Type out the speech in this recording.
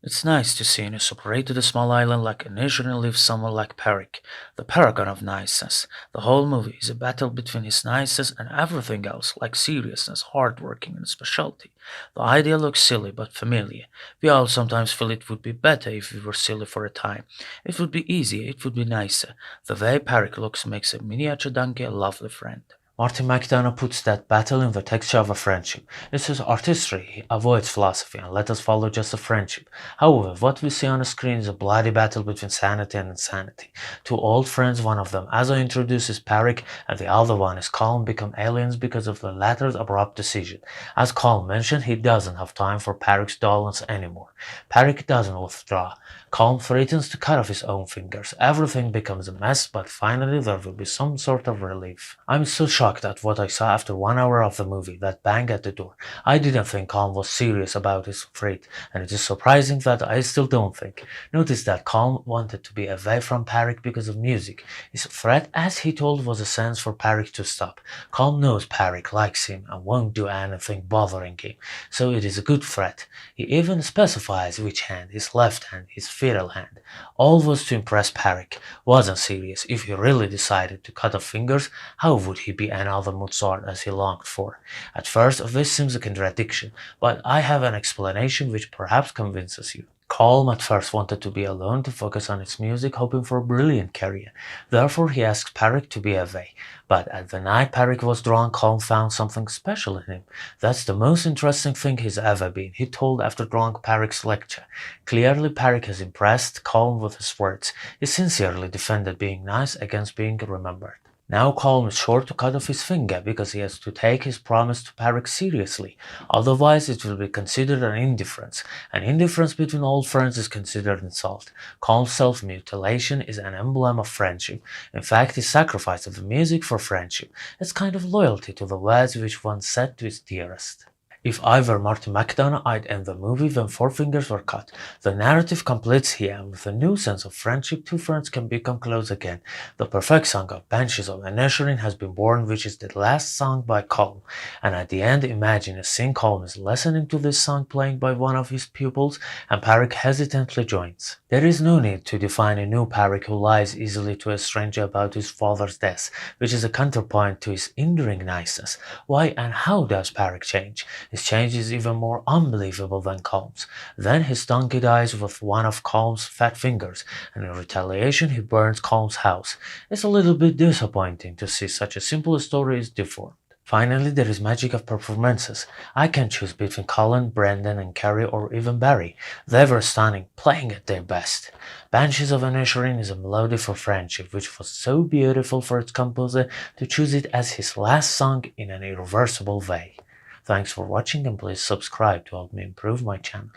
It's nice to see you separate to a small island like a nation and live somewhere like Peric, the paragon of niceness. The whole movie is a battle between his niceness and everything else, like seriousness, hardworking, and specialty. The idea looks silly but familiar. We all sometimes feel it would be better if we were silly for a time. It would be easier, it would be nicer. The way Peric looks makes a miniature donkey a lovely friend. Martin McDonough puts that battle in the texture of a friendship. It's his artistry, he avoids philosophy and let us follow just a friendship. However, what we see on the screen is a bloody battle between sanity and insanity. Two old friends, one of them, as I introduce, is Peric, and the other one is Calm, become aliens because of the latter's abrupt decision. As Calm mentioned, he doesn't have time for Peric's dullness anymore. Peric doesn't withdraw. Calm threatens to cut off his own fingers. Everything becomes a mess, but finally there will be some sort of relief. I'm so shocked at what I saw after 1 hour of the movie, that bang at the door. I didn't think Calm was serious about his fate, and it is surprising that I still don't think. Notice that Calm wanted to be away from Peric because of music. His threat, as he told, was a sense for Peric to stop. Calm knows Peric likes him and won't do anything bothering him, so it is a good threat. He even specifies which hand, his left hand, his fatal hand. All was to impress Peric. Wasn't serious. If he really decided to cut off fingers, how would he be another Mozart as he longed for? At first, this seems a contradiction, but I have an explanation which perhaps convinces you. Colm at first wanted to be alone to focus on his music, hoping for a brilliant career. Therefore, he asked Peric to be away. But at the night Peric was drawn, Colm found something special in him. That's the most interesting thing he's ever been, he told after drawing Peric's lecture. Clearly, Peric has impressed Colm with his words. He sincerely defended being nice against being remembered. Now Colm is sure to cut off his finger because he has to take his promise to Peric seriously, otherwise it will be considered an indifference. An indifference between old friends is considered insult. Colm's self-mutilation is an emblem of friendship. In fact, he sacrifices the music for friendship. It's kind of loyalty to the words which one said to his dearest. If I were Martin McDonough, I'd end the movie when four fingers were cut. The narrative completes here, and with a new sense of friendship, two friends can become close again. The perfect song of Banshees of Inisherin has been born, which is the last song by Colm. And at the end, imagine a scene Colm is listening to this song playing by one of his pupils, and Peric hesitantly joins. There is no need to define a new Peric who lies easily to a stranger about his father's death, which is a counterpoint to his enduring niceness. Why and how does Peric change? His change is even more unbelievable than Colm's. Then his donkey dies with one of Colm's fat fingers, and in retaliation he burns Colm's house. It's a little bit disappointing to see such a simple story is deformed. Finally, there is magic of performances. I can choose between Colin, Brendan, and Carrie, or even Barry. They were stunning, playing at their best. Banshees of Inisherin is a melody for friendship, which was so beautiful for its composer to choose it as his last song in an irreversible way. Thanks for watching, and please subscribe to help me improve my channel.